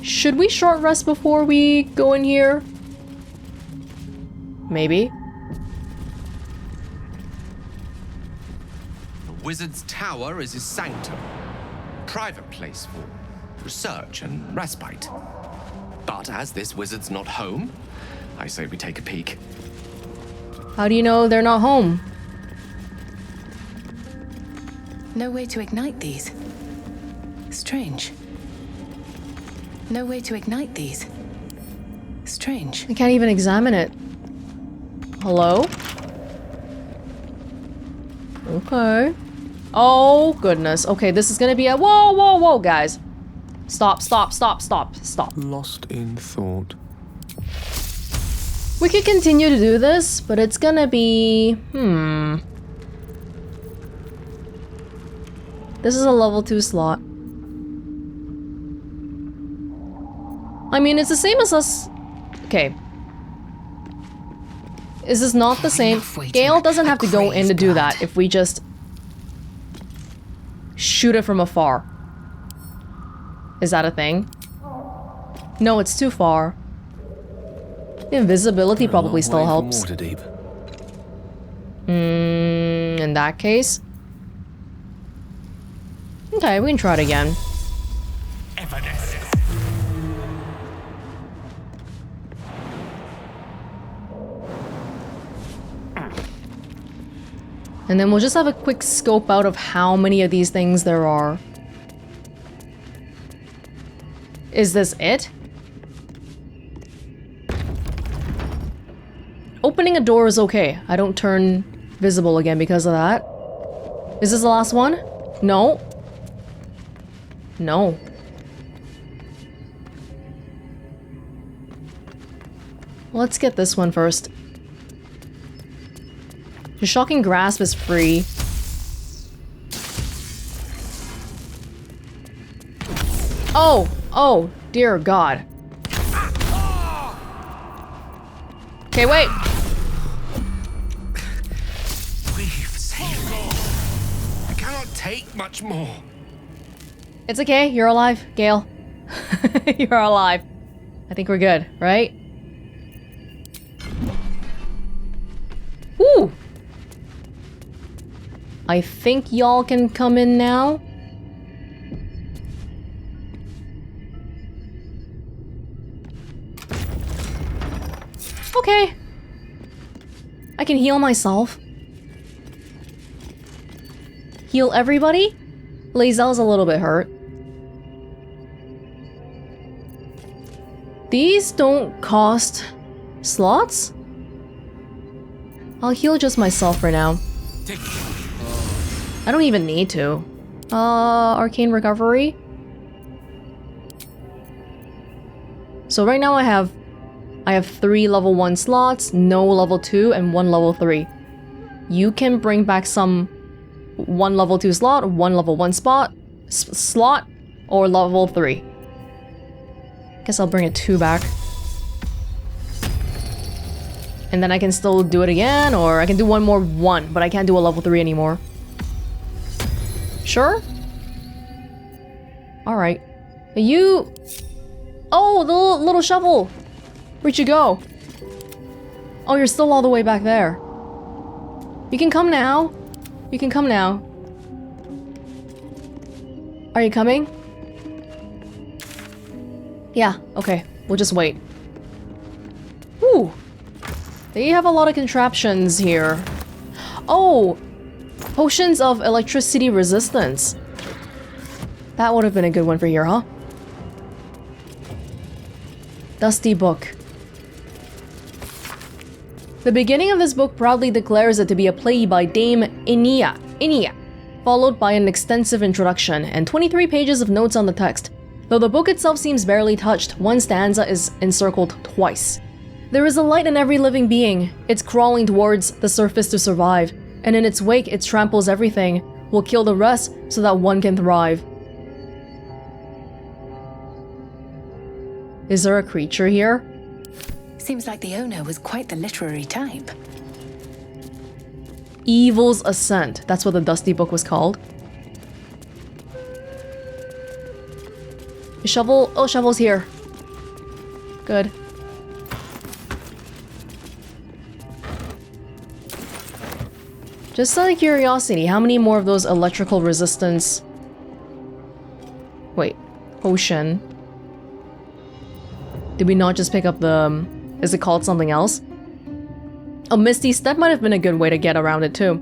Should we short rest before we go in here? Maybe. The wizard's tower is his sanctum. Private place for research and respite. But as this wizard's not home, I say we take a peek. How do you know they're not home? No way to ignite these. Strange. No way to ignite these. Strange. I can't even examine it. Hello? Okay. Oh, goodness. Okay, this is gonna be a- Whoa, whoa, whoa, guys. Stop, stop, stop, stop, stop. Lost in thought. We could continue to do this, but it's gonna be... This is a level 2 slot. I mean, it's the same as us... Okay. Is this not the same? Gale doesn't have to go in to do that if we just... shoot it from afar. Is that a thing? No, it's too far. Invisibility probably still helps. In that case... Okay, we can try it again. And then we'll just have a quick scope out of how many of these things there are. Is this it? Opening a door is okay. I don't turn visible again because of that. Is this the last one? No. No. Let's get this one first. The Shocking Grasp is free. Oh! Oh, dear God. Okay, wait! We've saved all. I cannot take much more. It's okay, you're alive, Gale. You're alive. I think we're good, right? Woo! I think y'all can come in now. Okay. I can heal myself. Heal everybody? Lae'zel's a little bit hurt. These don't cost slots? I'll heal just myself for now. I don't even need to. Arcane Recovery. So right now I have 3 level 1 slots, no level 2, and 1 level 3. You can bring back some 1 level 2 slot, 1 level 1 slot, or level 3. Guess I'll bring a 2 back. And then I can still do it again, or I can do one more 1, but I can't do a level 3 anymore. Sure? Alright. You... Oh, the little shovel! Where'd you go? Oh, you're still all the way back there. You can come now. You can come now. Are you coming? Yeah, okay. We'll just wait. Ooh. They have a lot of contraptions here. Oh! Potions of electricity resistance. That would have been a good one for here, huh? Dusty Book. The beginning of this book proudly declares it to be a play by Dame Inia, followed by an extensive introduction and 23 pages of notes on the text. Though the book itself seems barely touched, one stanza is encircled twice. There is a light in every living being. It's crawling towards the surface to survive, and in its wake it tramples everything, will kill the rest so that one can thrive. Is there a creature here? Seems like the owner was quite the literary type. Evil's Ascent. That's what the Dusty Book was called. Shovel. Oh, Shovel's here. Good. Just out of curiosity, how many more of those electrical resistance... Wait, potion. Did we not just pick up the... Is it called something else? Oh, Misty Step might have been a good way to get around it too.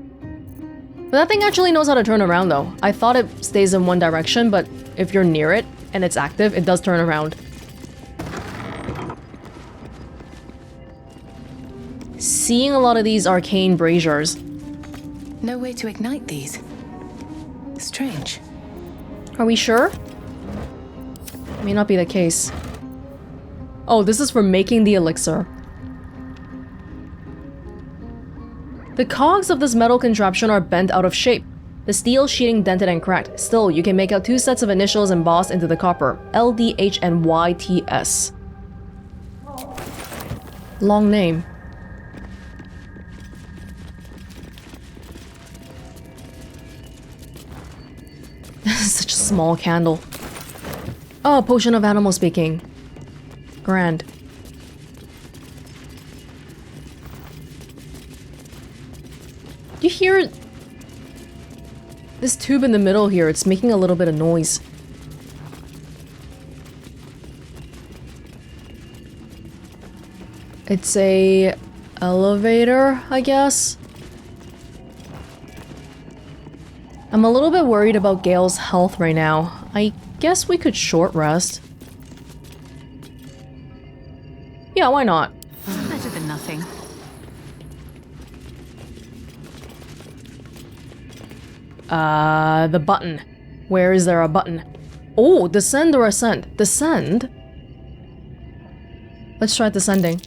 But that thing actually knows how to turn around though. I thought it stays in one direction, but if you're near it and it's active, it does turn around. Seeing a lot of these arcane braziers. No way to ignite these. Strange. Are we sure? May not be the case. Oh, this is for making the elixir. The cogs of this metal contraption are bent out of shape. The steel sheeting dented and cracked. Still, you can make out 2 sets of initials embossed into the copper. LDH and YTS. Long name. Such a small candle. Oh, potion of animal speaking. Grand. Do you hear this tube in the middle here? It's making a little bit of noise. It's a elevator, I guess. I'm a little bit worried about Gale's health right now. I guess we could short rest. Yeah, why not? Better than nothing. The button. Where is there a button? Oh, descend or ascend? Descend? Let's try descending.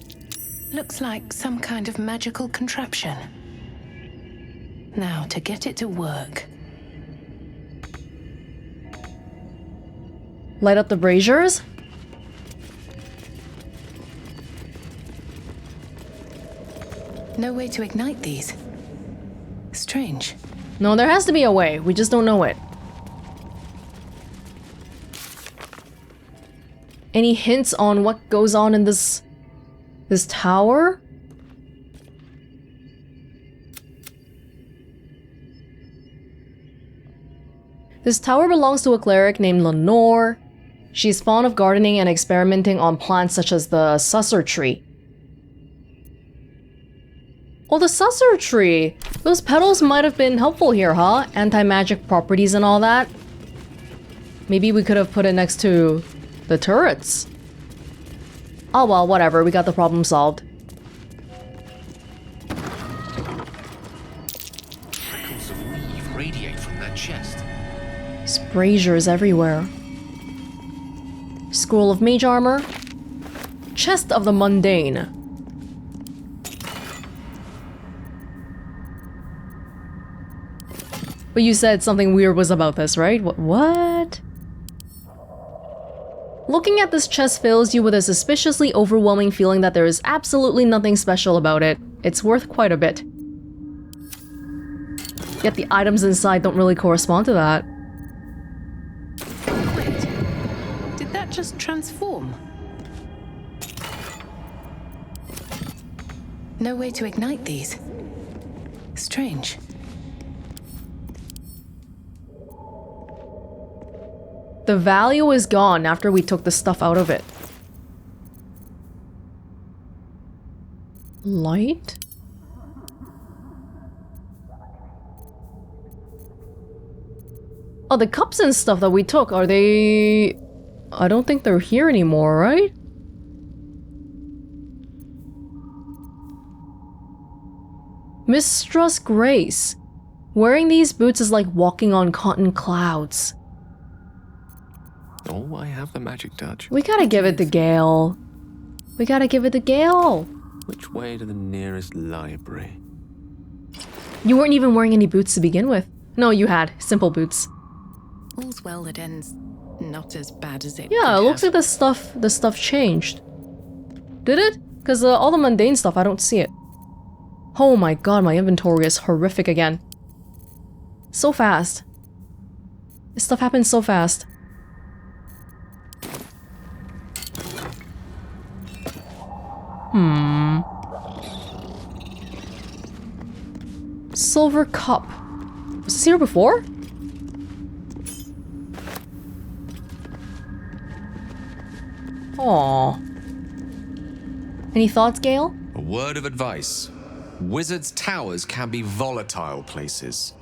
Looks like some kind of magical contraption. Now, to get it to work. Light up the braziers? No way to ignite these. Strange. No, there has to be a way. We just don't know it. Any hints on what goes on in this tower? This tower belongs to a cleric named Lenore. She's fond of gardening and experimenting on plants such as the susser tree. Oh, the susser tree! Those petals might have been helpful here, huh? Anti-magic properties and all that. Maybe we could have put it next to the turrets. Oh well, whatever, we got the problem solved. Trickles of weave radiate from that chest. There's braziers everywhere. Scroll of mage armor. Chest of the mundane. But you said something weird was about this, right? What? Looking at this chest fills you with a suspiciously overwhelming feeling that there is absolutely nothing special about it. It's worth quite a bit. Yet the items inside don't really correspond to that. Wait. Did that just transform? No way to ignite these. Strange. The value is gone after we took the stuff out of it. Light? Oh, the cups and stuff that we took, are they... I don't think they're here anymore, right? Mistress Grace. Wearing these boots is like walking on cotton clouds. Oh, I have the magic touch. We gotta give it to Gale. We gotta give it to Gale. Which way to the nearest library? You weren't even wearing any boots to begin with. No, you had. Simple boots. All's well that ends not as bad as it Yeah, could it looks have. like the stuff changed. Did it? Because all the mundane stuff, I don't see it. Oh my god, my inventory is horrific again. So fast. This stuff happens so fast. Silver cup. Was this here before? Aww. Any thoughts, Gale? A word of advice. Wizards' towers can be volatile places.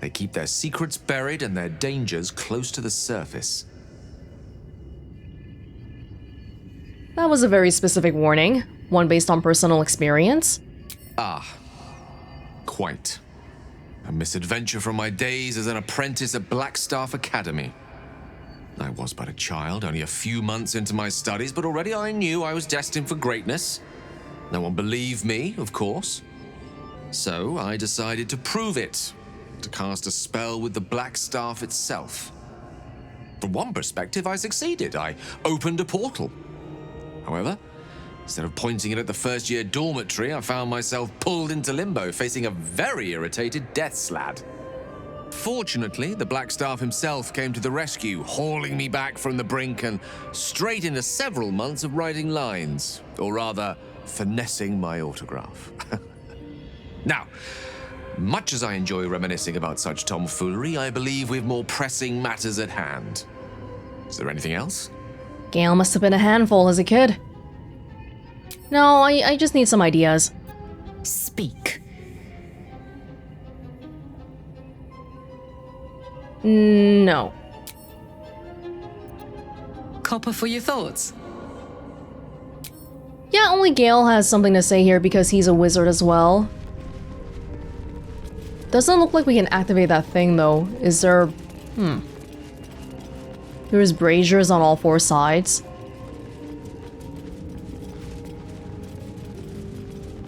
They keep their secrets buried and their dangers close to the surface. That was a very specific warning. One based on personal experience. Ah. Quite. A misadventure from my days as an apprentice at Blackstaff Academy. I was but a child, only a few months into my studies, but already I knew I was destined for greatness. No one believed me, of course. So I decided to prove it, to cast a spell with the Black Staff itself. From one perspective, I succeeded. I opened a portal. However, instead of pointing it at the first-year dormitory, I found myself pulled into limbo, facing a very irritated death lad. Fortunately, the Blackstaff himself came to the rescue, hauling me back from the brink and straight into several months of writing lines, or rather, finessing my autograph. Now, much as I enjoy reminiscing about such tomfoolery, I believe we've more pressing matters at hand. Is there anything else? Gale must have been a handful as a kid. No, I just need some ideas. Speak. No. Copper for your thoughts. Yeah, only Gale has something to say here because he's a wizard as well. Doesn't look like we can activate that thing though. Is there... There's braziers on all four sides.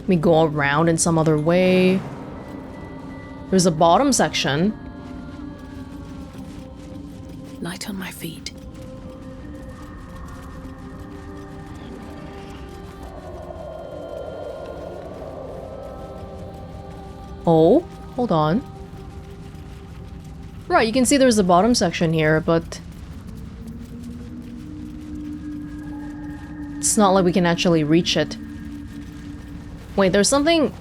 We go around in some other way. There's a bottom section. Light on my feet. Oh, hold on. Right, you can see there's a bottom section here, but... it's not like we can actually reach it. Wait, there's something...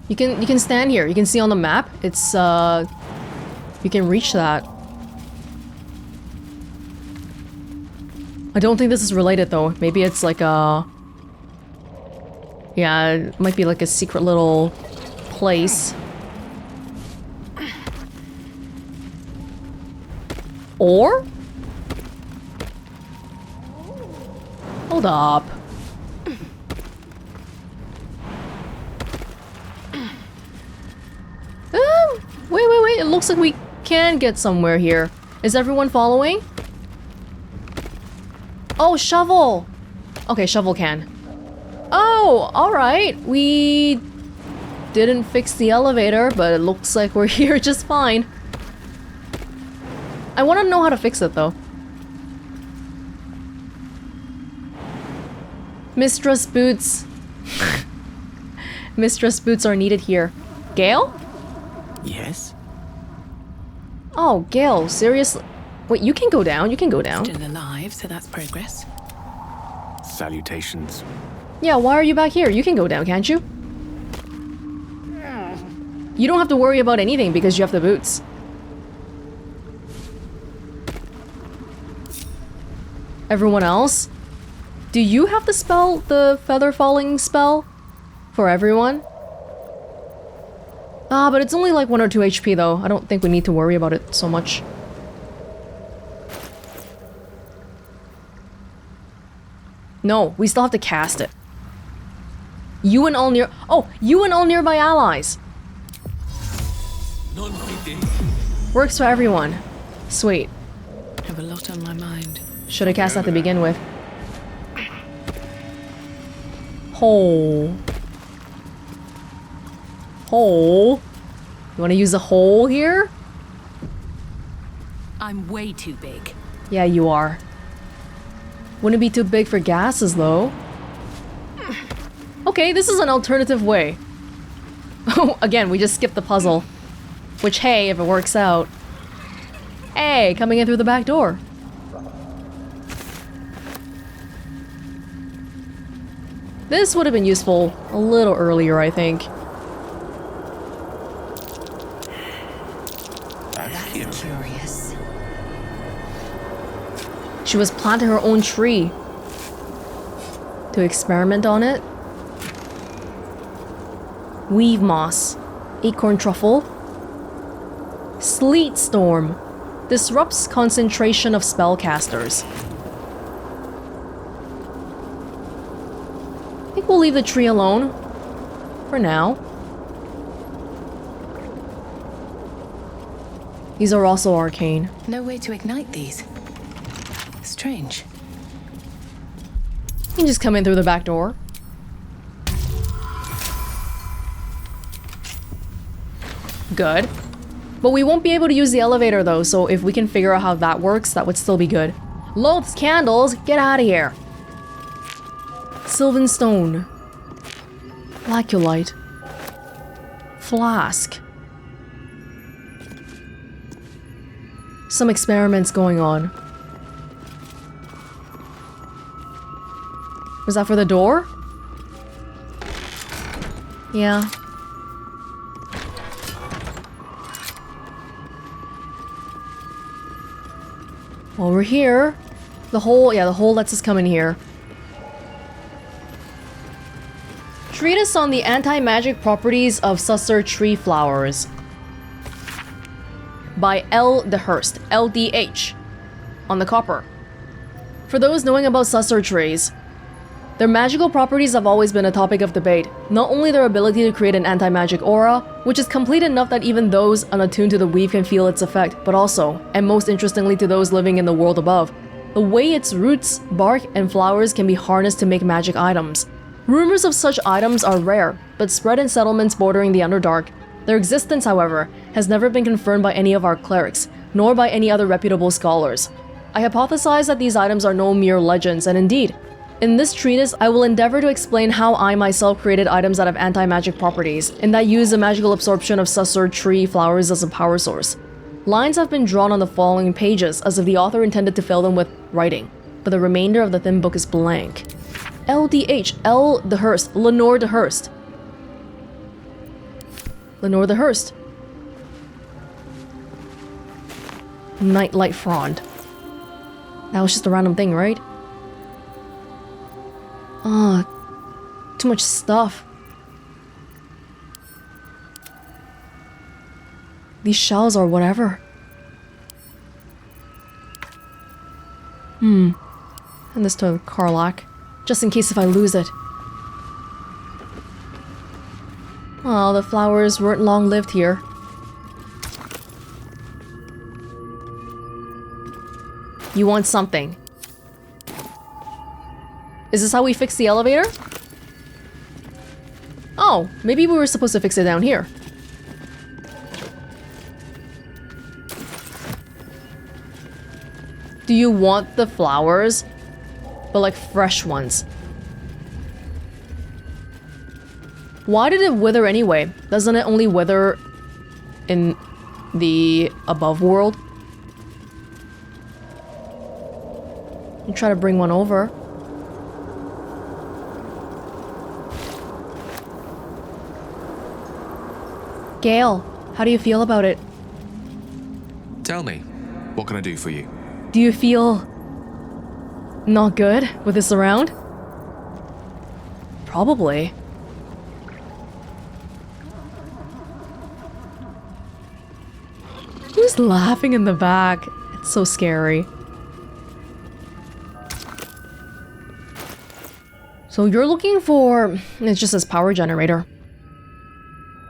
You can stand here. You can see on the map. It's, you can reach that. I don't think this is related, though. Maybe it's like a... yeah, it might be like a secret little place. Or? Hold up. Wait. It looks like we can get somewhere here. Is everyone following? Oh, shovel! Okay, shovel can. Oh, alright. We didn't fix the elevator, but it looks like we're here just fine. I want to know how to fix it, though. Mistress boots. Mistress boots are needed here. Gale? Yes? Oh, Gale, seriously? Wait, you can go down, you can go down. Still alive, so that's progress. Salutations. Yeah, why are you back here? You can go down, can't you? You don't have to worry about anything because you have the boots. Everyone else? Do you have the spell, the feather falling spell? For everyone? Ah, but it's only like 1 or 2 HP though. I don't think we need to worry about it so much. No, we still have to cast it. You and all nearby allies. Works for everyone. Sweet. Have a lot on my mind. Should have cast that to begin with. Hole. Hole? You want to use a hole here? I'm way too big. Yeah, you are. Wouldn't be too big for gases, though. Okay, this is an alternative way. Oh, again, we just skipped the puzzle. Which, hey, if it works out. Hey, coming in through the back door. This would have been useful a little earlier, I think. That's curious. She was planting her own tree to experiment on it. Weave moss, acorn truffle, sleet storm, disrupts concentration of spellcasters. I think we'll leave the tree alone for now. These are also arcane. No way to ignite these. Strange. You can just come in through the back door. Good. But we won't be able to use the elevator though, so if we can figure out how that works, that would still be good. Loth's candles, get out of here. Sylvan stone. Blaculite. Flask. Some experiments going on. Was that for the door? Yeah. While we're here, the hole lets us come in here. Treatise on the anti-magic properties of Susser tree flowers. By L. de Hurst, LDH, on the copper. For those knowing about Susser trees, their magical properties have always been a topic of debate. Not only their ability to create an anti-magic aura, which is complete enough that even those unattuned to the weave can feel its effect, but also, and most interestingly to those living in the world above, the way its roots, bark, and flowers can be harnessed to make magic items. Rumors of such items are rare, but spread in settlements bordering the Underdark. Their existence, however, has never been confirmed by any of our clerics, nor by any other reputable scholars. I hypothesize that these items are no mere legends, and indeed, in this treatise, I will endeavor to explain how I myself created items that have anti-magic properties, and that use the magical absorption of Susser tree flowers as a power source. Lines have been drawn on the following pages, as if the author intended to fill them with writing, but the remainder of the thin book is blank. LDH, L. de Hurst, Lenore de Hurst. Lenore de Hurst. Nightlight Frond. That was just a random thing, right? Ah, too much stuff. These shells are whatever. And this to Karlach, just in case if I lose it. Oh, the flowers weren't long-lived here. You want something. Is this how we fix the elevator? Oh, maybe we were supposed to fix it down here. Do you want the flowers? But like fresh ones. Why did it wither anyway? Doesn't it only wither in the above world? You try to bring one over. Gale, how do you feel about it? Tell me, what can I do for you? Do you feel not good with this around? Probably. Who's laughing in the back? It's so scary. So you're looking for... It just says power generator.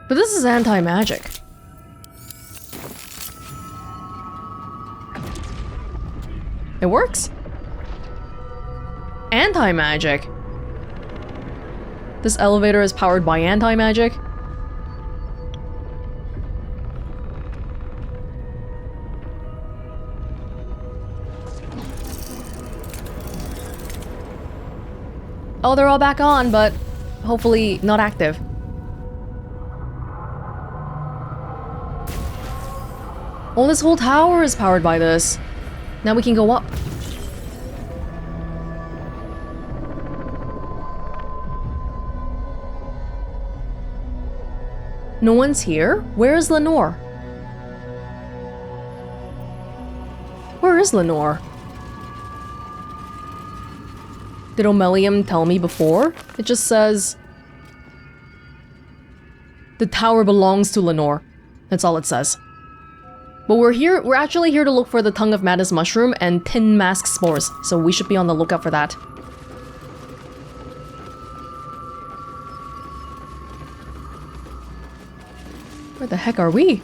But this is anti-magic. It works. Anti-magic. This elevator is powered by anti-magic. Oh, they're all back on, but hopefully not active. Oh, this whole tower is powered by this. Now we can go up. No one's here? Where is Lenore? Where is Lenore? Did Omelium tell me before? It just says... the tower belongs to Lenore. That's all it says. But we're actually here to look for the Tongue of Madness mushroom and tin mask spores, so we should be on the lookout for that. Where the heck are we?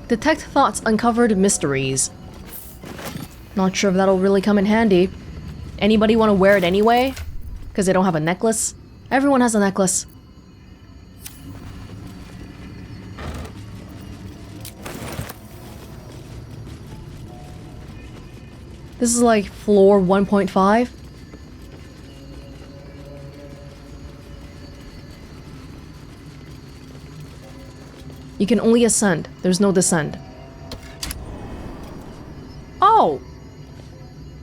Detect thoughts, uncovered mysteries. Not sure if that'll really come in handy. Anybody want to wear it anyway? Because they don't have a necklace? Everyone has a necklace. This is like floor 1.5. You can only ascend. There's no descend. Oh!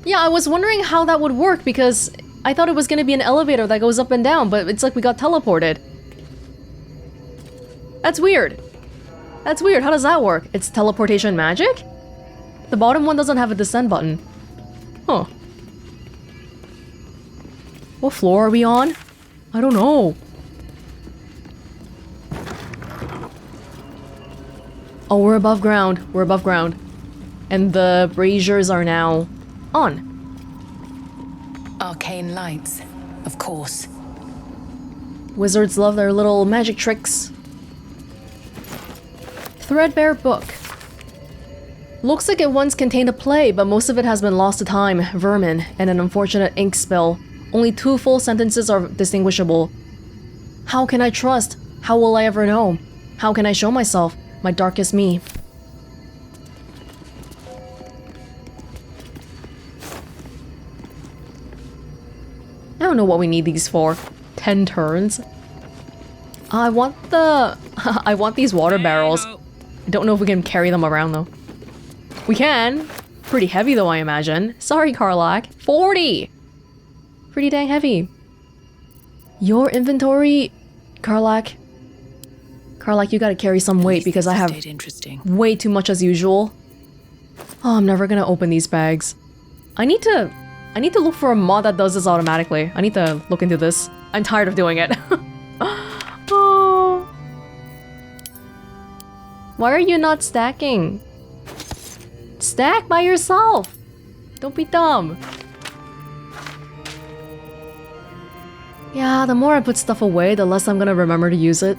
Yeah, I was wondering how that would work because I thought it was gonna be an elevator that goes up and down, but it's like we got teleported. That's weird. That's weird. How does that work? It's teleportation magic? The bottom one doesn't have a descend button. Huh. What floor are we on? I don't know. Oh, we're above ground. We're above ground. And the braziers are now on. Arcane lights, of course. Wizards love their little magic tricks. Threadbare book. Looks like it once contained a play, but most of it has been lost to time, vermin, and an unfortunate ink spill. Only 2 full sentences are distinguishable. How can I trust? How will I ever know? How can I show myself? My darkest me. I don't know what we need these for. 10 turns. I want the... I want these water barrels. I don't know if we can carry them around though. We can. Pretty heavy though, I imagine. Sorry, Karlak. 40! Pretty dang heavy. Your inventory... Karlak, you gotta carry some weight because I have way too much as usual. Oh, I'm never gonna open these bags. I need to look for a mod that does this automatically. I need to look into this. I'm tired of doing it. Oh. Why are you not stacking? Stack by yourself! Don't be dumb. Yeah, the more I put stuff away, the less I'm gonna remember to use it.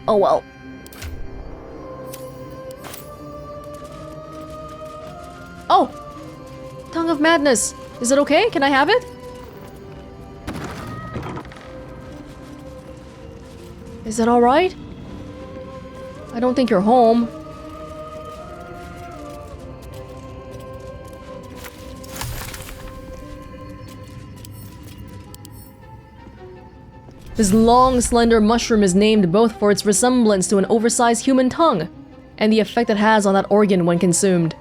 Oh well. Oh! Tongue of Madness! Is it okay? Can I have it? Is that alright? I don't think you're home. This long, slender mushroom is named both for its resemblance to an oversized human tongue and the effect it has on that organ when consumed.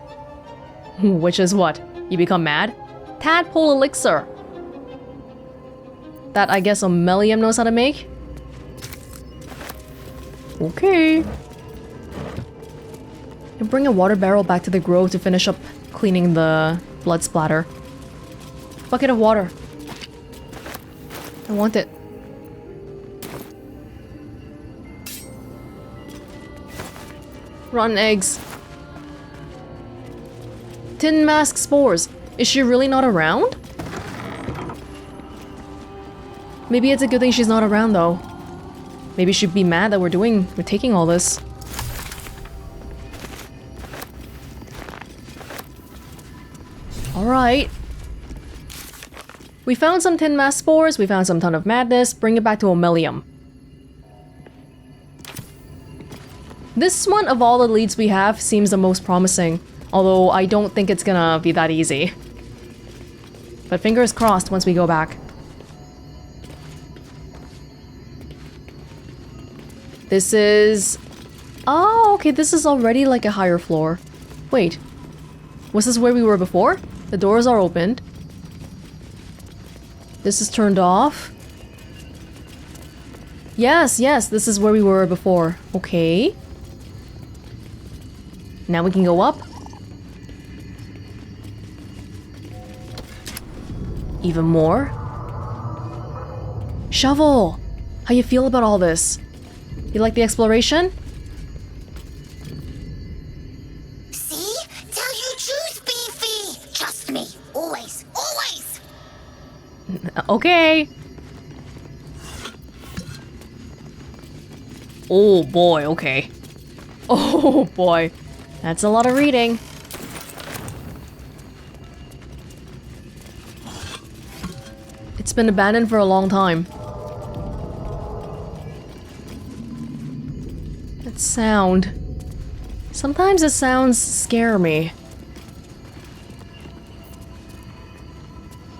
Which is what? You become mad? Tadpole elixir. That I guess Omelium knows how to make? Okay. And bring a water barrel back to the grove to finish up cleaning the blood splatter. Bucket of water. I want it. Rotten eggs. Tin mask spores. Is she really not around? Maybe it's a good thing she's not around though. Maybe she'd be mad that we're taking all this. Alright. We found some tin mask spores, we found some Tongue of Madness, bring it back to Omelium. This one of all the leads we have seems the most promising, although I don't think it's gonna be that easy. But fingers crossed once we go back. This is... Oh, okay, this is already like a higher floor. Wait. Was this where we were before? The doors are opened. This is turned off. Yes, this is where we were before. Okay. Now we can go up. Even more. Shovel! How you feel about all this? You like the exploration? See? Tell you truth, Beefy! Trust me. Always. Always! Okay. Oh boy, okay. Oh boy. That's a lot of reading. It's been abandoned for a long time. That sound. Sometimes the sounds scare me.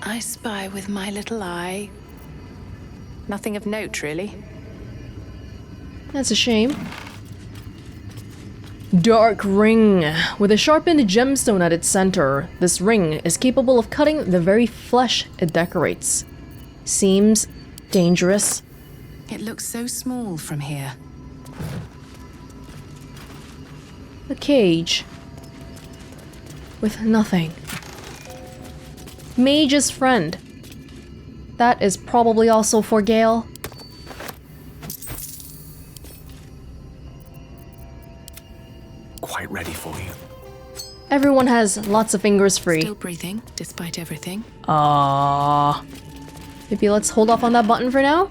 I spy with my little eye. Nothing of note, really. That's a shame. Dark ring. With a sharpened gemstone at its center, this ring is capable of cutting the very flesh it decorates. Seems dangerous. It looks so small from here. A cage. With nothing. Mage's friend. That is probably also for Gale. Quite ready for you. Everyone has lots of fingers free. Still breathing, despite everything. Maybe let's hold off on that button for now?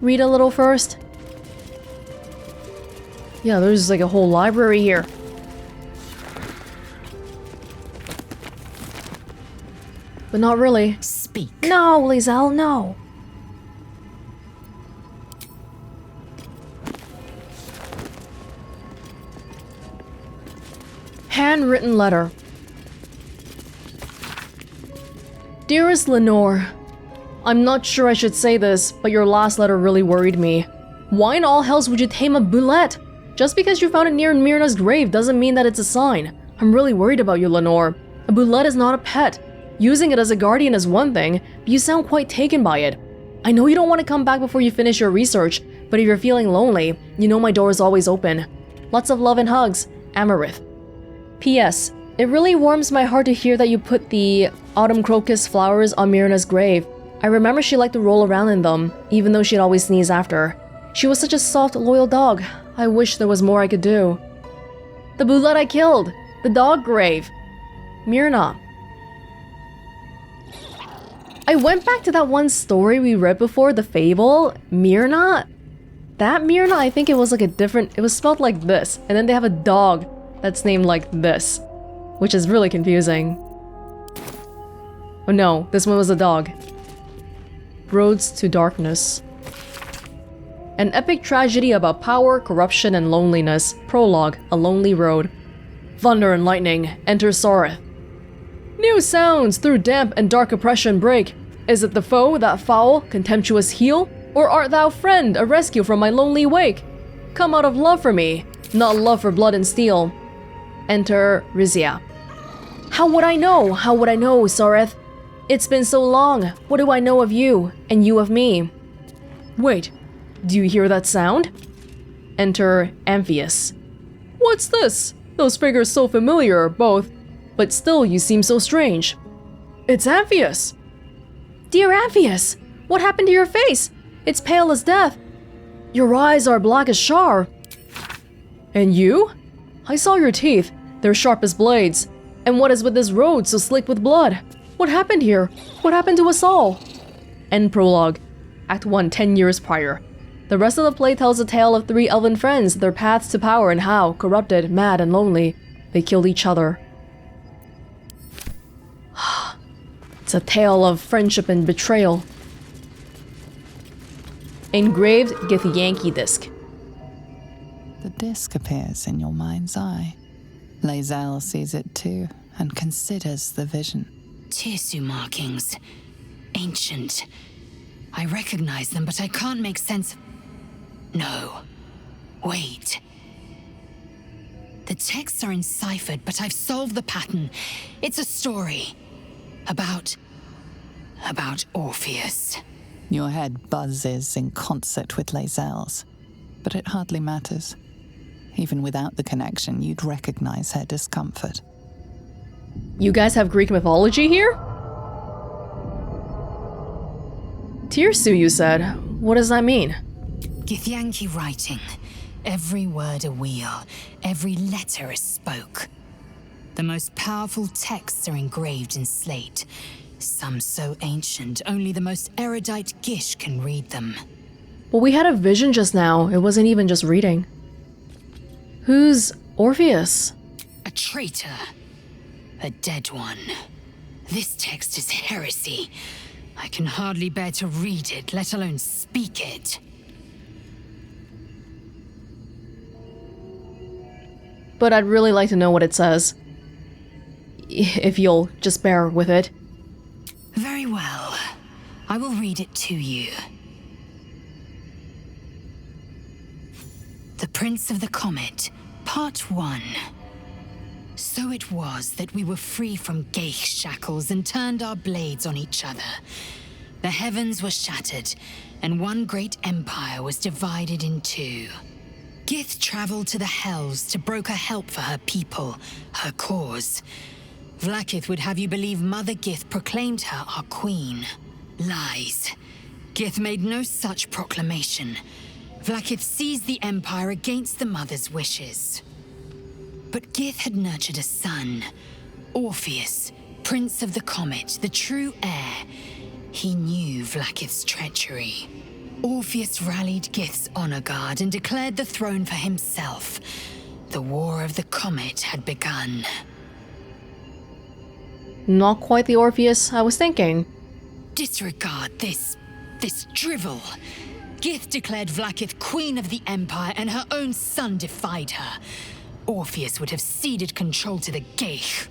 Read a little first. Yeah, there's like a whole library here. But not really. Speak. No, Lizelle, no. Handwritten letter. Dearest Lenore, I'm not sure I should say this, but your last letter really worried me. Why in all hells would you tame a boulette? Just because you found it near Myrna's grave doesn't mean that it's a sign. I'm really worried about you, Lenore. A boulette is not a pet. Using it as a guardian is one thing, but you sound quite taken by it. I know you don't want to come back before you finish your research, but if you're feeling lonely, you know my door is always open. Lots of love and hugs, Amarith. P.S. It really warms my heart to hear that you put the autumn crocus flowers on Myrna's grave. I remember she liked to roll around in them, even though she'd always sneeze after. She was such a soft, loyal dog. I wish there was more I could do. The boulette I killed! The dog grave! Myrna. I went back to that one story we read before, the fable. Myrna? That Myrna, I think it was like a different... It was spelled like this, and then they have a dog that's named like this, which is really confusing. Oh no, this one was a dog. Roads to Darkness. An epic tragedy about power, corruption, and loneliness. Prologue, A Lonely Road. Thunder and lightning, enter Soreth. New sounds through damp and dark oppression break. Is it the foe, that foul, contemptuous heel? Or art thou friend, a rescue from my lonely wake? Come out of love for me, not love for blood and steel. Enter Rizia. How would I know? How would I know, Soreth? It's been so long. What do I know of you, and you of me? Wait, do you hear that sound? Enter Amphius. What's this? Those figures so familiar, both, but still you seem so strange. It's Amphius! Dear Amphius, what happened to your face? It's pale as death. Your eyes are black as char. And you? I saw your teeth. They're sharp as blades. And what is with this road so slick with blood? What happened here? What happened to us all? End prologue. Act 1, 10 years prior. The rest of the play tells a tale of 3 elven friends, their paths to power, and how, corrupted, mad, and lonely, they killed each other. It's a tale of friendship and betrayal. Engraved Githyanki disc. The disc appears in your mind's eye. Lae'zel sees it too and considers the vision. Tissue markings. Ancient. I recognize them, but I can't make sense. No. Wait. The texts are enciphered, but I've solved the pattern. It's a story. About Orpheus. Your head buzzes in concert with Lae'zel's, but it hardly matters. Even without the connection, you'd recognize her discomfort. You guys have Greek mythology here? Tirsu, you said. What does that mean? Githyanki writing. Every word a wheel, every letter a spoke. The most powerful texts are engraved in slate. Some so ancient, only the most erudite Gish can read them. But we had a vision just now. It wasn't even just reading. Who's Orpheus? A traitor. A dead one. This text is heresy. I can hardly bear to read it, let alone speak it. But I'd really like to know what it says. If you'll just bear with it. Very well. I will read it to you. The Prince of the Comet, Part 1. So it was that we were free from Geich shackles and turned our blades on each other. The heavens were shattered, and one great empire was divided in two. Gith traveled to the Hells to broker help for her people, her cause. Vlaakith would have you believe Mother Gith proclaimed her our queen. Lies. Gith made no such proclamation. Vlaakith seized the Empire against the Mother's wishes. But Gith had nurtured a son, Orpheus, Prince of the Comet, the true heir. He knew Vlaakith's treachery. Orpheus rallied Gith's honor guard and declared the throne for himself. The War of the Comet had begun. Not quite the Orpheus I was thinking. Disregard this drivel. Gith declared Vlaakith queen of the Empire and her own son defied her. Orpheus would have ceded control to the Geich.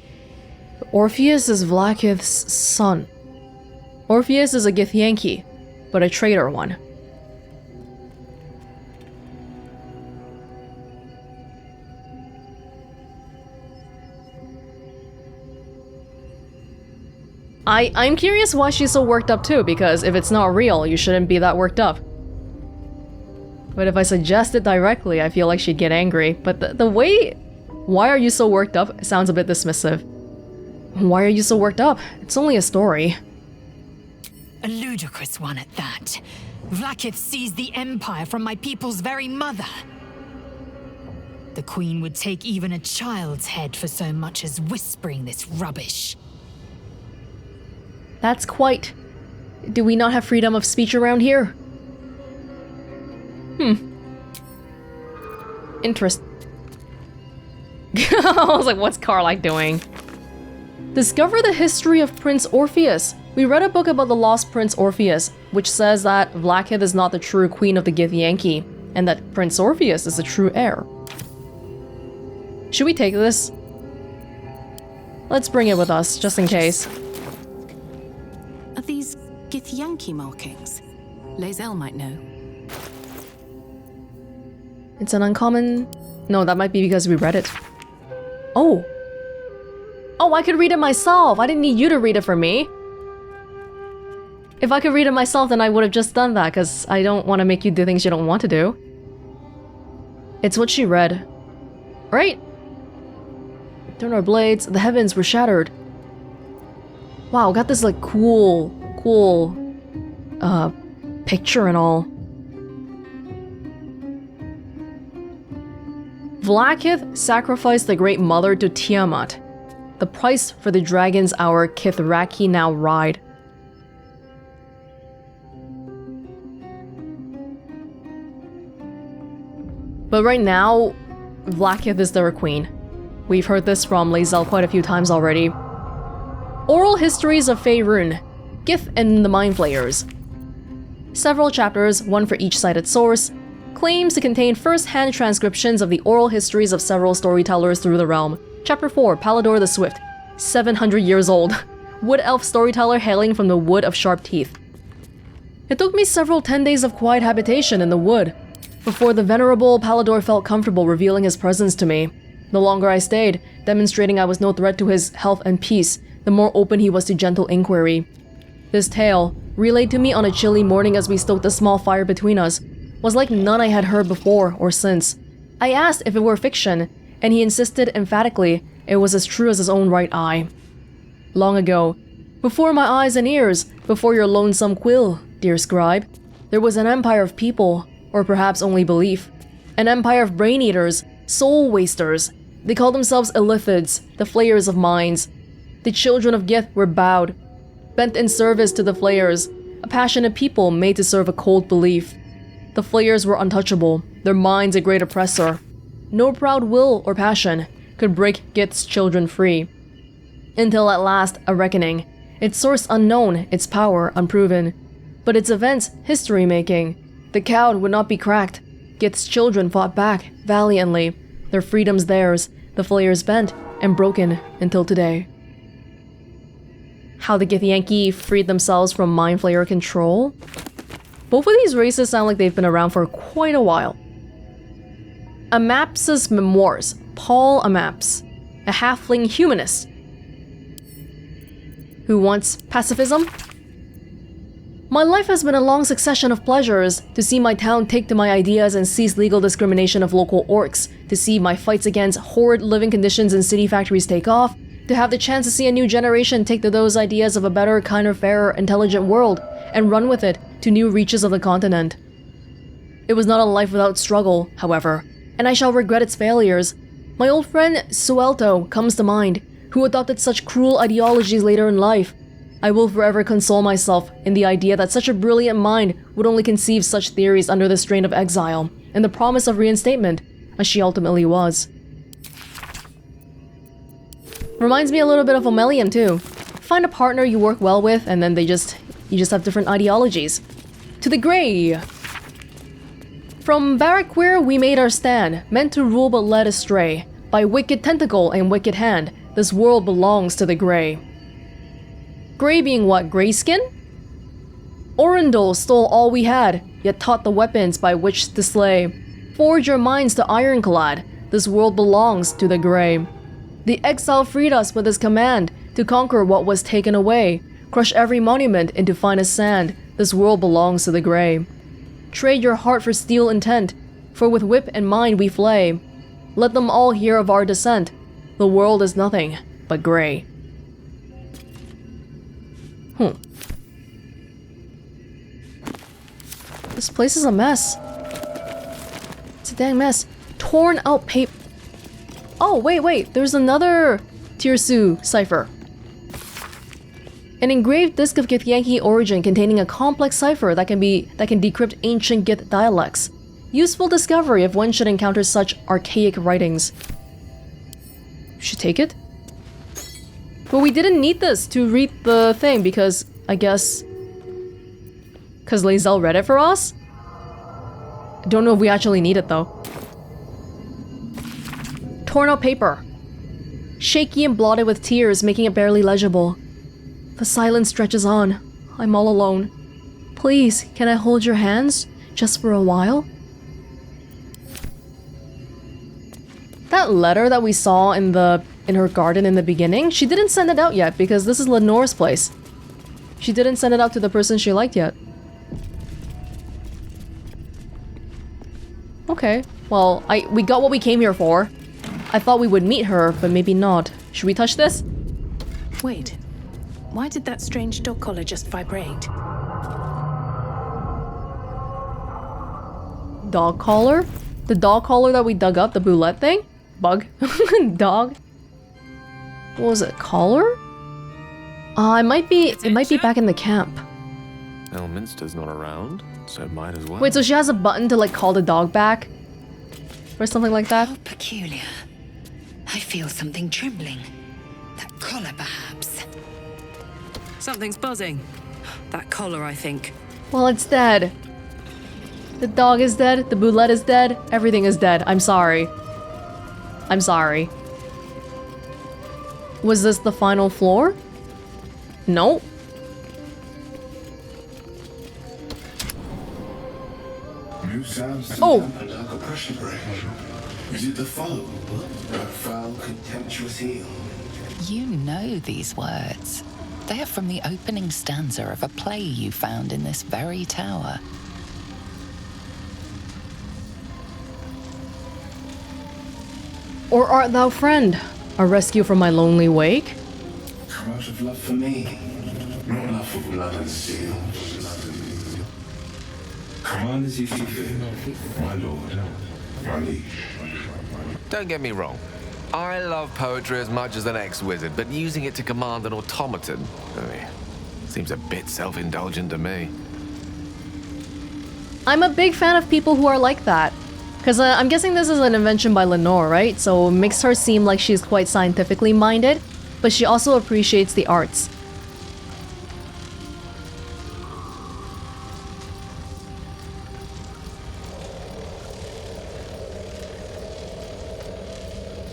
Orpheus is Vlaakith's son. Orpheus is a Githyanki, but a traitor one. I'm curious why she's so worked up too, because if it's not real, you shouldn't be that worked up. But if I suggest it directly, I feel like she'd get angry. But the way... Why are you so worked up sounds a bit dismissive. Why are you so worked up? It's only a story. A ludicrous one at that. Vlaakith seized the Empire from my people's very mother. The Queen would take even a child's head for so much as whispering this rubbish. That's quite... Do we not have freedom of speech around here? Interest. I was like, what's Carlac doing? Discover the history of Prince Orpheus. We read a book about the lost Prince Orpheus, which says that Vlaakith is not the true queen of the Githyanki, and that Prince Orpheus is the true heir. Should we take this? Let's bring it with us, just in case. Are these Githyanki markings? Lae'zel might know. It's an uncommon... No, that might be because we read it. Oh! Oh, I could read it myself! I didn't need you to read it for me! If I could read it myself, then I would have just done that, because I don't want to make you do things you don't want to do. It's what she read. Right? Turn our blades, the heavens were shattered. Wow, got this like cool picture and all. Vlaakith sacrificed the Great Mother to Tiamat. The price for the dragons our Kithraki now ride. But right now, Vlaakith is their queen. We've heard this from Lae'zel quite a few times already. Oral Histories of Faerun, Gith and the Mind Flayers. Several chapters, one for each cited source, claims to contain first-hand transcriptions of the oral histories of several storytellers through the realm. Chapter 4, Baldur the Swift, 700 years old. Wood elf storyteller hailing from the Wood of Sharp Teeth. It took me several 10 days of quiet habitation in the wood before the venerable Baldur felt comfortable revealing his presence to me. The longer I stayed, demonstrating I was no threat to his health and peace, the more open he was to gentle inquiry. This tale, relayed to me on a chilly morning as we stoked a small fire between us, was like none I had heard before or since. I asked if it were fiction, and he insisted emphatically it was as true as his own right eye. Long ago, before my eyes and ears, before your lonesome quill, dear scribe, there was an empire of people, or perhaps only belief. An empire of brain-eaters, soul-wasters. They called themselves Illithids, the flayers of minds. The children of Gith were bowed, bent in service to the flayers, a passionate people made to serve a cold belief. The flayers were untouchable, their minds a great oppressor. No proud will or passion could break Gith's children free. Until at last, a reckoning. Its source unknown, its power unproven. But its events history-making. The cowed would not be cracked. Gith's children fought back, valiantly. Their freedom's theirs, the flayers bent and broken until today. How the Githyanki freed themselves from Mind Flayer control? Both of these races sound like they've been around for quite a while. Amaps's Memoirs, Paul Amaps, a halfling humanist who wants pacifism. My life has been a long succession of pleasures, to see my town take to my ideas and cease legal discrimination of local orcs, to see my fights against horrid living conditions in city factories take off, to have the chance to see a new generation take to those ideas of a better, kinder, fairer, intelligent world, and run with it to new reaches of the continent. It was not a life without struggle, however, and I shall regret its failures. My old friend Suelto comes to mind, who adopted such cruel ideologies later in life. I will forever console myself in the idea that such a brilliant mind would only conceive such theories under the strain of exile, and the promise of reinstatement, as she ultimately was. Reminds me a little bit of Omelian too. Find a partner you work well with, and then you just have different ideologies. To the Grey! From Barraquir we made our stand, meant to rule but led astray. By wicked tentacle and wicked hand, this world belongs to the Grey. Grey being what, Greyskin? Orindol stole all we had, yet taught the weapons by which to slay. Forge your minds to ironclad, this world belongs to the Grey. The exile freed us with his command to conquer what was taken away, crush every monument into finest sand, this world belongs to the Grey. Trade your heart for steel intent, for with whip and mind we flay. Let them all hear of our descent, the world is nothing but Grey. This place is a mess. It's a dang mess. Torn out paper. Oh, wait, there's another Tirsu cipher. An engraved disc of Githyanki origin containing a complex cipher that can decrypt ancient Gith dialects. Useful discovery if one should encounter such archaic writings. Should take it? But we didn't need this to read the thing because, I guess... Because Lae'zel read it for us? I don't know if we actually need it though. Torn out paper. Shaky and blotted with tears, making it barely legible. The silence stretches on. I'm all alone. Please, can I hold your hands? Just for a while? That letter that we saw in her garden in the beginning, she didn't send it out yet because this is Lenore's place. She didn't send it out to the person she liked yet. Okay, well, we got what we came here for. I thought we would meet her, but maybe not. Should we touch this? Wait, why did that strange dog collar just vibrate? Dog collar? The dog collar that we dug up, the boulette thing? Bug? Dog? What was it, collar? It might be back in the camp. Elminster's not around, so might as well. Wait, so she has a button to like call the dog back? Or something like that? How peculiar. I feel something trembling. That collar, perhaps. Something's buzzing. That collar, I think. Well, it's dead. The dog is dead, the boulette is dead, everything is dead. I'm sorry. I'm sorry. Was this the final floor? No. New sounds to Oh. the Underdark oppression break. Is it the foe? That foul, contemptuous heel? You know these words. They are from the opening stanza of a play you found in this very tower. Or art thou friend, a rescue from my lonely wake? Come out of love for me, not love for blood and steel. Command as you see fit, my lord, my liege. Don't get me wrong. I love poetry as much as an ex-wizard, but using it to command an automaton seems a bit self-indulgent to me. I'm a big fan of people who are like that. Because I'm guessing this is an invention by Lenore, right? So it makes her seem like she's quite scientifically minded, but she also appreciates the arts.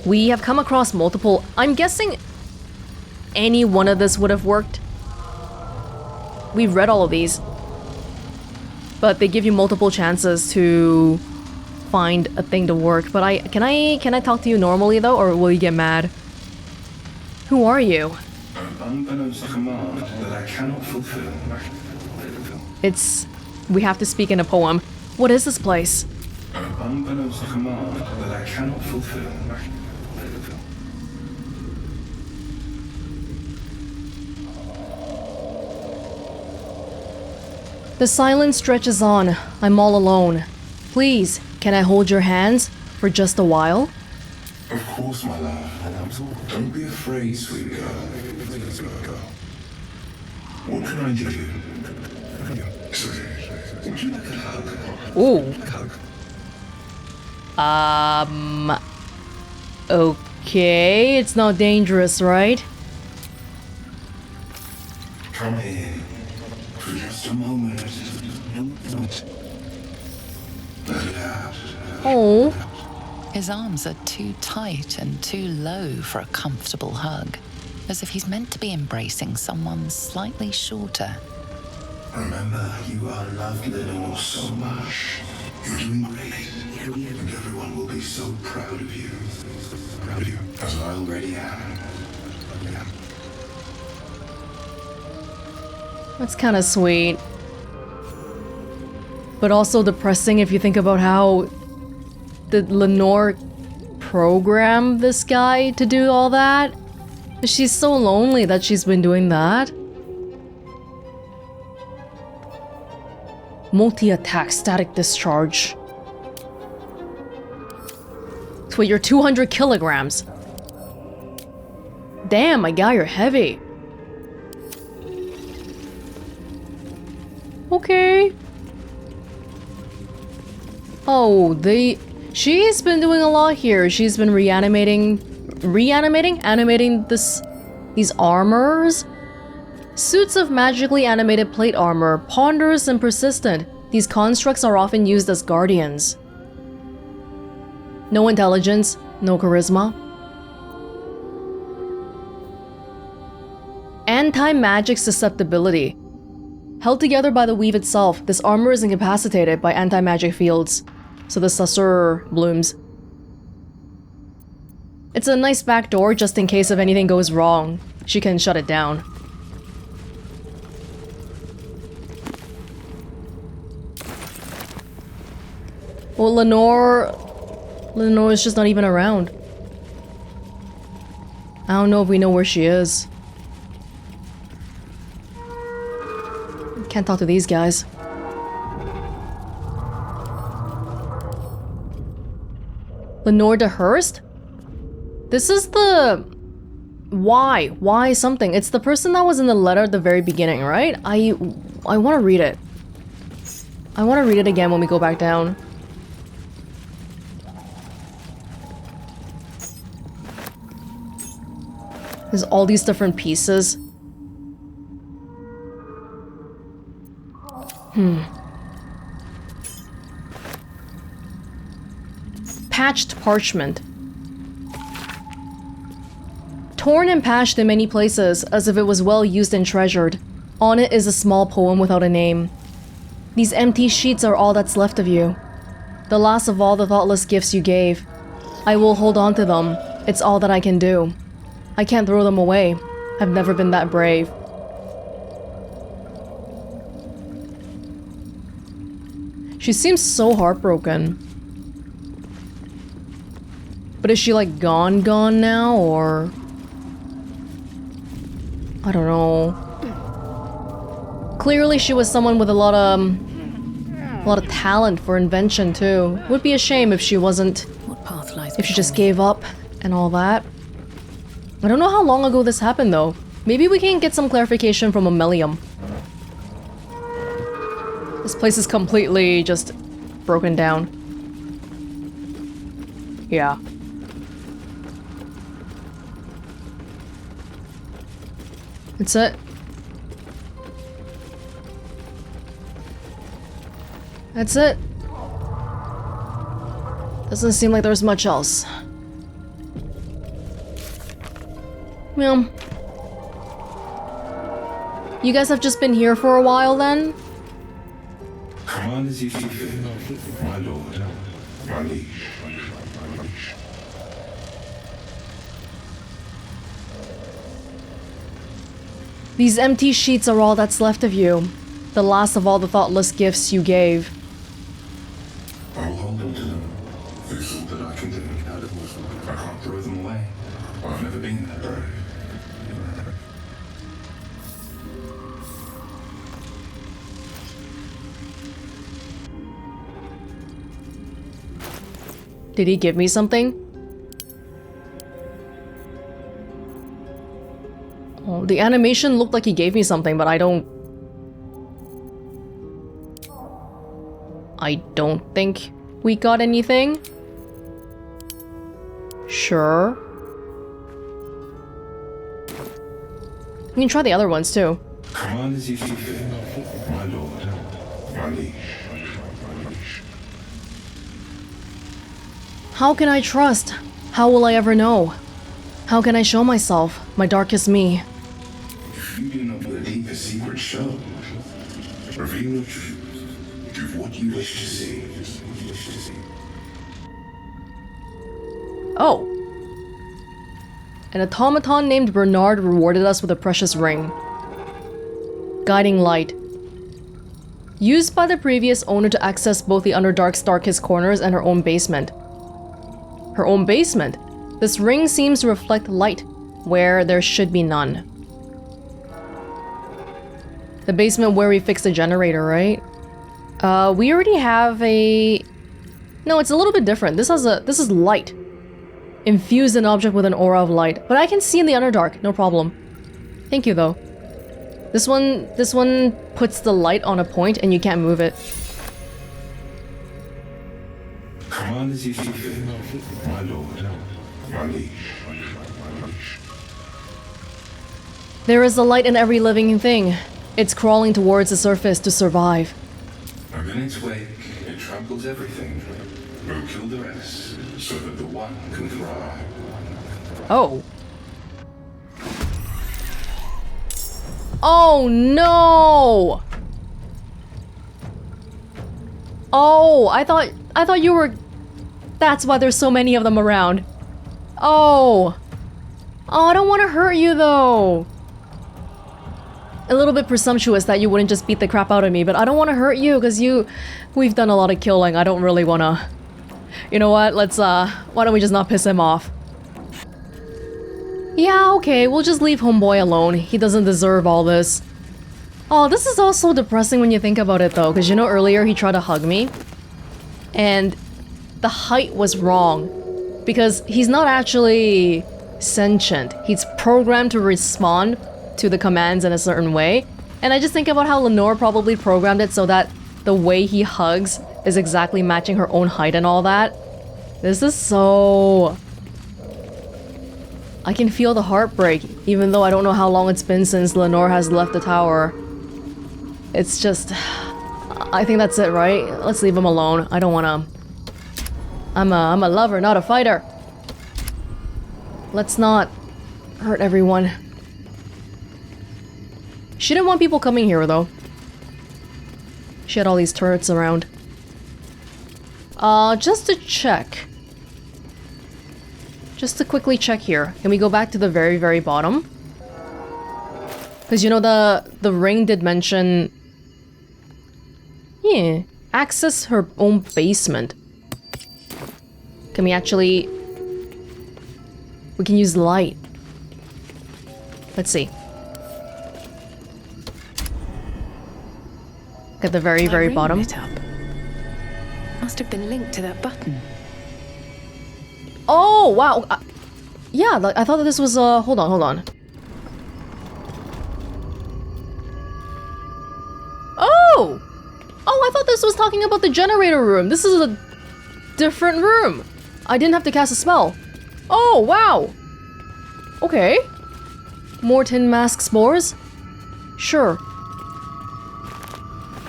We have come across multiple... I'm guessing any one of this would have worked. We've read all of these. But they give you multiple chances to find a thing to work. But can I talk to you normally though, or will you get mad? Who are you? An unbeknownst command that I cannot fulfill. We have to speak in a poem. What is this place? An unbeknownst command that I cannot fulfill. The silence stretches on. I'm all alone. Please, can I hold your hands for just a while? Of course, my love. Don't be afraid, sweet girl. What can I do? Would you like a hug? Ooh. Okay, it's not dangerous, right? Come here. For just a moment. Let it out. Oh. His arms are too tight and too low for a comfortable hug, as if he's meant to be embracing someone slightly shorter. Remember, you are loved, Lenore, so much. You're doing great, and everyone will be so proud of you. Proud of you, as I already am. That's kind of sweet. But also depressing if you think about how did Lenore program this guy to do all that? She's so lonely that she's been doing that. Multi-attack static discharge. Wait, you're 200 kilograms. Damn, my guy, you're heavy. Okay. Oh, she's been doing a lot here. She's been animating these armors. Suits of magically animated plate armor, ponderous and persistent. These constructs are often used as guardians. No intelligence, no charisma. Anti-magic susceptibility. Held together by the weave itself, this armor is incapacitated by anti-magic fields, so the sussur blooms. It's a nice backdoor just in case if anything goes wrong. She can shut it down. Well, Lenore is just not even around. I don't know if we know where she is. Can't talk to these guys. Lenore de Hurst? This is the... Why something? It's the person that was in the letter at the very beginning, right? I want to read it. I want to read it again when we go back down. There's all these different pieces. Patched parchment. Torn and patched in many places, as if it was well used and treasured. On it is a small poem without a name. These empty sheets are all that's left of you. The last of all the thoughtless gifts you gave. I will hold on to them. It's all that I can do. I can't throw them away. I've never been that brave. She seems so heartbroken. But is she like gone now, or... I don't know. Clearly she was someone with a lot of talent for invention too. Would be a shame if she wasn't... What path lies if she just gave up and all that. I don't know how long ago this happened though. Maybe we can get some clarification from Ammelium. This place is completely just broken down. Yeah. That's it. That's it. Doesn't seem like there's much else. Well, you guys have just been here for a while then? Come on as you see fit, my lord, my liege. These empty sheets are all that's left of you. The last of all the thoughtless gifts you gave. I will hold on to them. There's all that I can do. I can't throw them away. I've never been that brave. Did he give me something? Oh, the animation looked like he gave me something, but I don't think we got anything. Sure. We can try the other ones too. Come on as you see fit, my lord, my liege. How can I trust? How will I ever know? How can I show myself, my darkest me? If you do not the deepest secret show, reveal the truth. Give what you wish to see. Oh. An automaton named Bernard rewarded us with a precious ring. Guiding light. Used by the previous owner to access both the Underdark's darkest corners and her own basement. Her own basement? This ring seems to reflect light where there should be none. The basement where we fixed the generator, right? We already have a... No, it's a little bit different. This is light. Infuse an object with an aura of light. But I can see in the Underdark, no problem. Thank you, though. This one puts the light on a point and you can't move it. Come on as you see fit, my lord, my liege. There is a light in every living thing. It's crawling towards the surface to survive. And in its wake, it tramples everything. Will kill the rest, so that the one can thrive. Oh. Oh no! Oh, I thought you were... That's why there's so many of them around. Oh. Oh, I don't want to hurt you though. A little bit presumptuous that you wouldn't just beat the crap out of me, but I don't want to hurt you because we've done a lot of killing. I don't really want to... You know what? Let's, why don't we just not piss him off? Yeah, okay, we'll just leave homeboy alone. He doesn't deserve all this. Oh, this is also depressing when you think about it though, because you know earlier he tried to hug me? And the height was wrong. Because he's not actually sentient. He's programmed to respond to the commands in a certain way. And I just think about how Lenore probably programmed it so that the way he hugs is exactly matching her own height and all that. This is so... I can feel the heartbreak, even though I don't know how long it's been since Lenore has left the tower. It's just... I think that's it, right? Let's leave him alone. I don't wanna... I'm a lover, not a fighter. Let's not hurt everyone. She didn't want people coming here, though. She had all these turrets around. Just to check. Just to quickly check here. Can we go back to the very, very bottom? Because, you know, the ring did mention... Yeah. access her own basement. Can we actually... We can use light. Let's see. At the very, very Larian bottom. lit up. Must have been linked to that button. Oh, wow. Yeah, like, I thought that this was, hold on, hold on. Oh! Oh, I thought this was talking about the generator room. This is a different room. I didn't have to cast a spell. Oh, wow. Okay. More tin mask spores? Sure.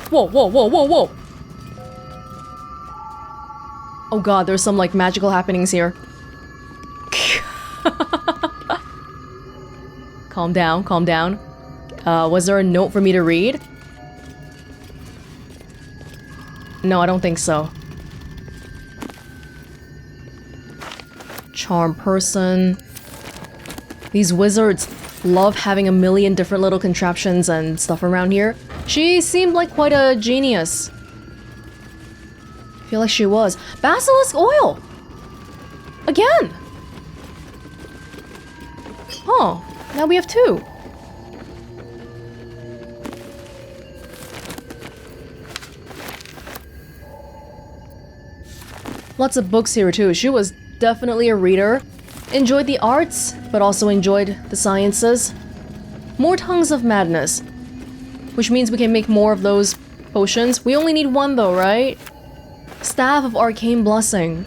Whoa, whoa, whoa, whoa, whoa. Oh god, there's some, like, magical happenings here. Calm down, calm down. Was there a note for me to read? No, I don't think so. Charm person. These wizards love having a million different little contraptions and stuff around here. She seemed like quite a genius. I feel like she was. Basilisk oil! Again! Oh, now we have 2. Lots of books here too. She was definitely a reader. Enjoyed the arts, but also enjoyed the sciences. More tongues of madness. Which means we can make more of those potions. We only need 1 though, right? Staff of Arcane Blessing.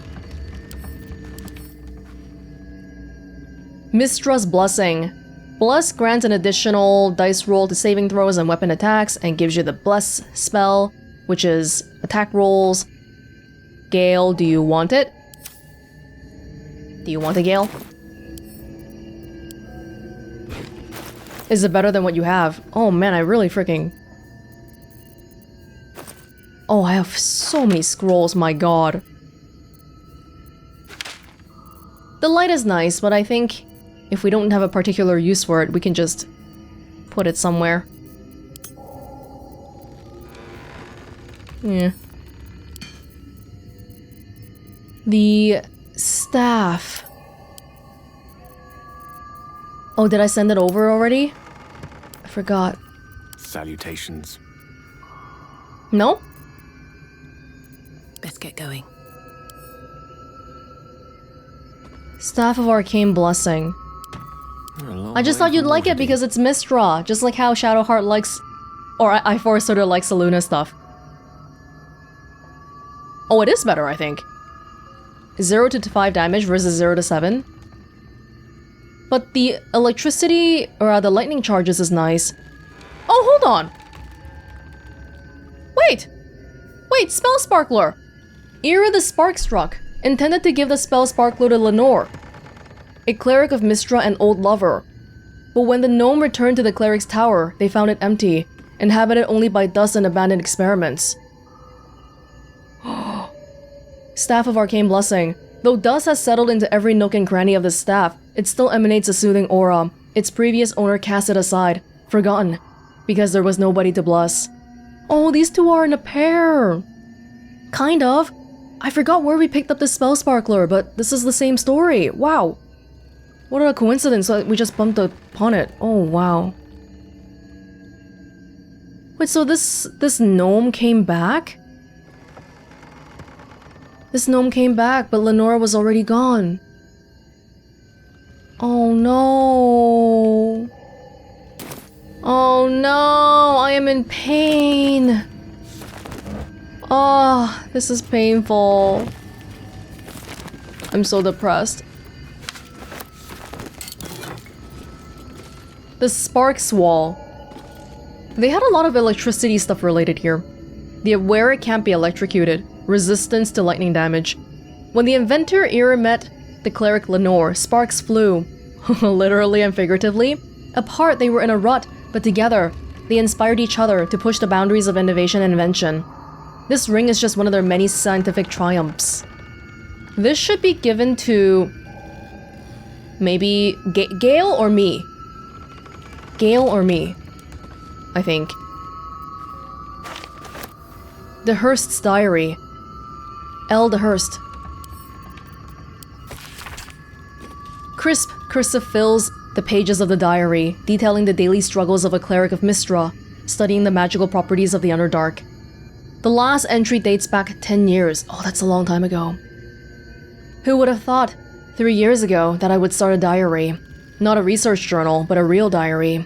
Mistra's Blessing. Bless grants an additional dice roll to saving throws and weapon attacks and gives you the Bless spell, which is attack rolls. Gale, do you want it? Do you want a Gale? Is it better than what you have? Oh man, I really freaking... Oh, I have so many scrolls, my god. The light is nice, but I think if we don't have a particular use for it, we can just put it somewhere. Yeah. The staff. Oh, did I send it over already? I forgot. Salutations. No? Best get going. Staff of Arcane Blessing. I just thought you'd like it because it's Mistra, just like how Shadowheart likes... Or I sort of like Saluna stuff. Oh, it is better, I think. 0 to 5 damage versus 0 to 7. But the electricity, or the lightning charges is nice. Oh, hold on! Wait! Wait, Spell Sparkler! Ira the Sparkstruck, intended to give the Spell Sparkler to Lenore, a cleric of Mistra and old lover. But when the gnome returned to the cleric's tower, they found it empty, inhabited only by dust and abandoned experiments. Staff of Arcane Blessing. Though dust has settled into every nook and cranny of the staff, it still emanates a soothing aura. Its previous owner cast it aside, forgotten, because there was nobody to bless. Oh, these 2 are in a pair! Kind of. I forgot where we picked up the Spell Sparkler, but this is the same story. Wow. What a coincidence that we just bumped upon it. Oh, wow. Wait, so this gnome came back? This gnome came back, but Lenore was already gone. Oh no. Oh no, I am in pain. Oh, this is painful. I'm so depressed. The Sparks Wall. They had a lot of electricity stuff related here. The where it can't be electrocuted. Resistance to lightning damage. When the inventor Ira met the cleric Lenore, sparks flew. Literally and figuratively. Apart, they were in a rut, but together, they inspired each other to push the boundaries of innovation and invention. This ring is just one of their many scientific triumphs. This should be given to... maybe... Gale or me? Gale or me, I think. De Hurst's diary. L. De Hurst. Cursive fills the pages of the diary, detailing the daily struggles of a cleric of Mistra, studying the magical properties of the Underdark. The last entry dates back 10 years. Oh, that's a long time ago. Who would have thought 3 years ago that I would start a diary? Not a research journal, but a real diary.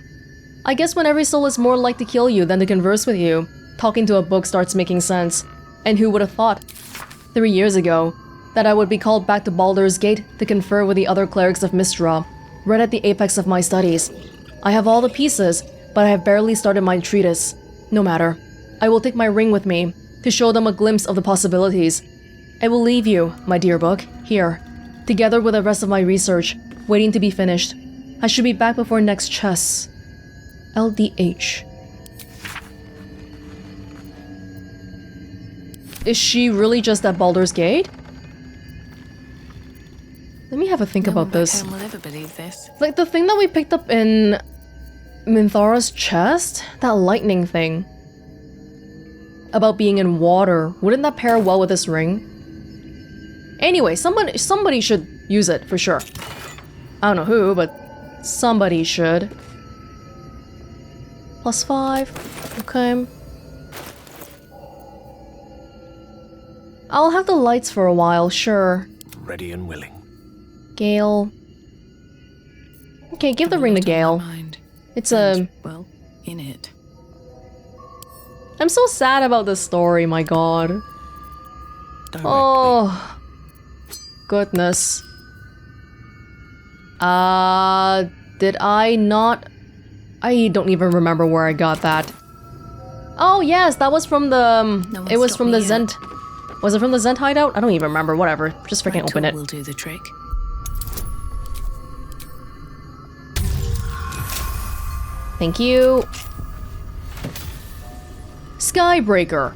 I guess when every soul is more like to kill you than to converse with you, talking to a book starts making sense. And who would have thought 3 years ago that I would be called back to Baldur's Gate to confer with the other clerics of Mistra, right at the apex of my studies. I have all the pieces, but I have barely started my treatise. No matter. I will take my ring with me, to show them a glimpse of the possibilities. I will leave you, my dear book, here, together with the rest of my research, waiting to be finished. I should be back before next chess. LDH. Is she really just at Baldur's Gate? Let me have a think about this. No one back home will ever believe this. Like the thing that we picked up in Minthara's chest? That lightning thing. About being in water. Wouldn't that pair well with this ring? Anyway, somebody should use it for sure. I don't know who, but somebody should. +5. Okay. I'll have the lights for a while, sure. Ready and willing. Gale. Okay, give the ring to Gale. It's a... well, in it. I'm so sad about this story, my god. Directly. Oh. Goodness. Did I not... I don't even remember where I got that. Oh yes, that was from the... it was from the Zent... Was it from the Zent hideout? I don't even remember, whatever. Just freaking open it. Will do the trick. Thank you. Skybreaker.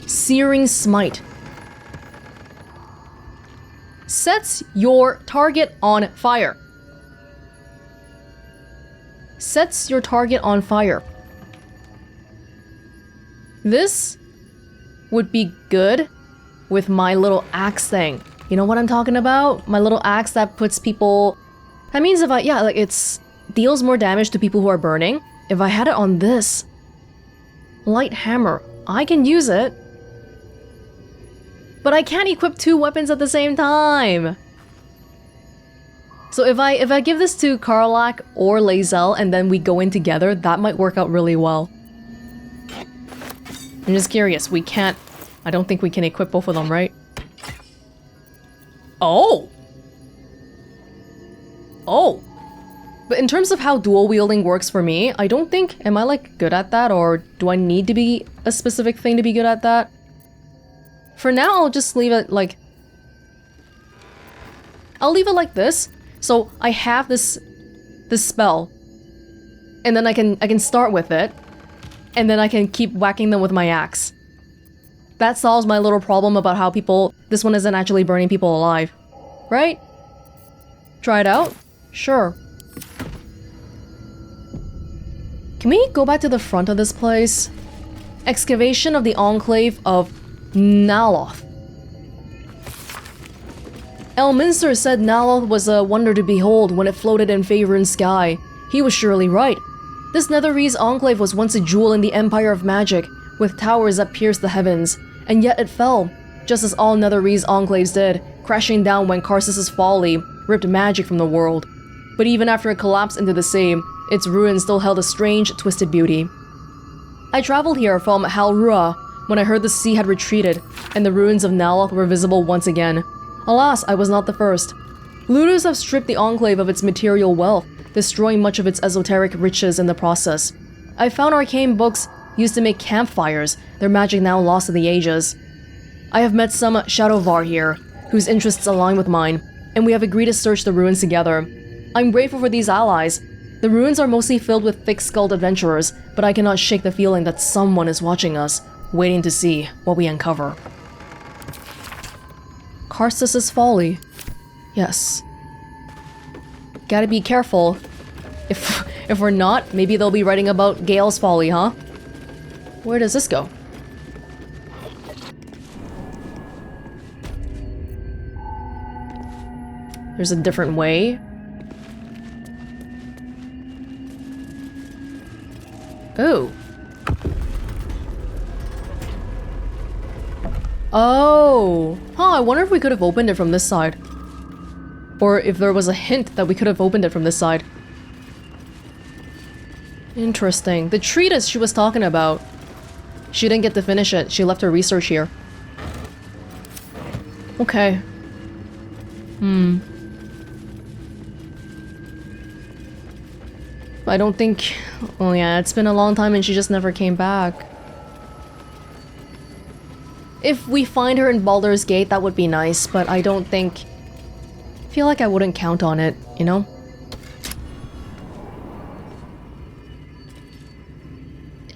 Searing Smite. Sets your target on fire. Sets your target on fire. This would be good with my little axe thing. You know what I'm talking about? My little axe that puts people... That means if I... Yeah, like it's... deals more damage to people who are burning. If I had it on this light hammer, I can use it. But I can't equip 2 weapons at the same time. So if I give this to Karlach or Lae'zel and then we go in together, that might work out really well. I'm just curious, we can't... I don't think we can equip both of them, right? Oh! Oh! But in terms of how dual wielding works for me, I don't think... Am I like good at that, or do I need to be a specific thing to be good at that? For now, I'll just leave it like... I'll leave it like this. So I have this spell. And then I can start with it. And then I can keep whacking them with my axe. That solves my little problem about how people... This one isn't actually burning people alive. Right? Try it out? Sure. Can we go back to the front of this place? Excavation of the Enclave of Naloth. Elminster said Naloth was a wonder to behold when it floated in Faerun's sky. He was surely right. This Netherese enclave was once a jewel in the empire of magic, with towers that pierced the heavens, and yet it fell, just as all Netherese enclaves did, crashing down when Karsus's folly ripped magic from the world. But even after it collapsed into the sea, its ruins still held a strange, twisted beauty. I traveled here from Halrua when I heard the sea had retreated, and the ruins of Naloth were visible once again. Alas, I was not the first. Looters have stripped the enclave of its material wealth, destroying much of its esoteric riches in the process. I found arcane books used to make campfires, their magic now lost to the ages. I have met some Shadowvar here, whose interests align with mine, and we have agreed to search the ruins together. I'm grateful for these allies. The ruins are mostly filled with thick-skulled adventurers, but I cannot shake the feeling that someone is watching us, waiting to see what we uncover. Karsus's folly. Yes. Gotta be careful. If we're not, maybe they'll be writing about Gale's folly, huh? Where does this go? There's a different way. Oh. Oh. Huh, I wonder if we could have opened it from this side. Or if there was a hint that we could have opened it from this side. Interesting. The treatise she was talking about. She didn't get to finish it. She left her research here. Okay. I don't think... Oh yeah, it's been a long time and she just never came back. If we find her in Baldur's Gate, that would be nice, but I don't think... I feel like I wouldn't count on it, you know?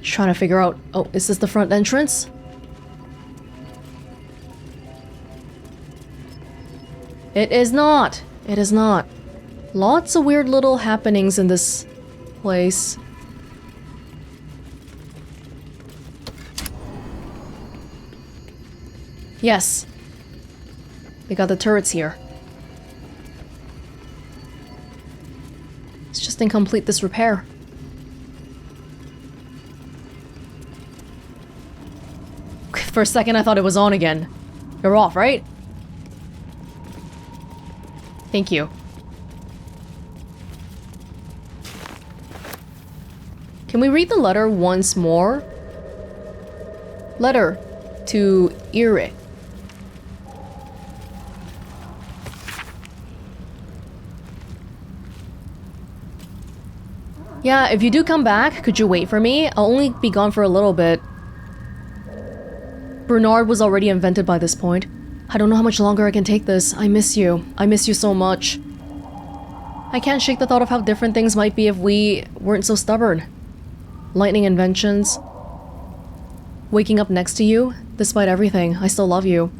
Trying to figure out... Oh, is this the front entrance? It is not! It is not. Lots of weird little happenings in this place. Yes. We got the turrets here. It's just in complete disrepair. For a second I thought it was on again. You're off, right? Thank you. Can we read the letter once more? Letter to Ire. Yeah, if you do come back, could you wait for me? I'll only be gone for a little bit. Bernard was already invented by this point. I don't know how much longer I can take this. I miss you. I miss you so much. I can't shake the thought of how different things might be if we weren't so stubborn. Lightning inventions. Waking up next to you. Despite everything, I still love you.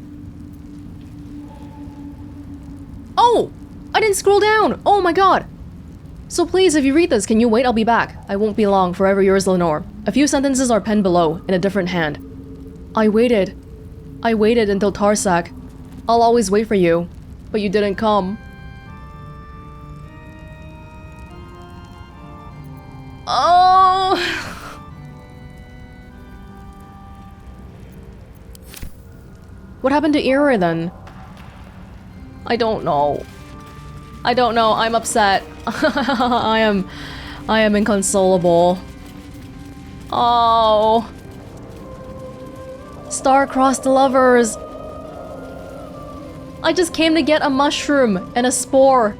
Oh! I didn't scroll down! Oh my god! So please, if you read this, can you wait? I'll be back. I won't be long. Forever yours, Lenore. A few sentences are penned below, in a different hand. I waited. I waited until Tarsak. I'll always wait for you. But you didn't come. Oh! What happened to Ira then? I don't know. I don't know. I'm upset. I am inconsolable. Oh. Star-crossed lovers. I just came to get a mushroom and a spore.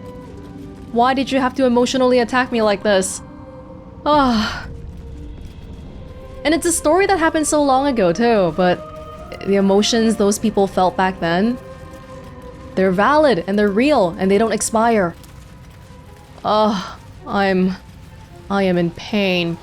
Why did you have to emotionally attack me like this? Ah. And it's a story that happened so long ago too, but the emotions those people felt back then, they're valid and they're real and they don't expire. I am in pain.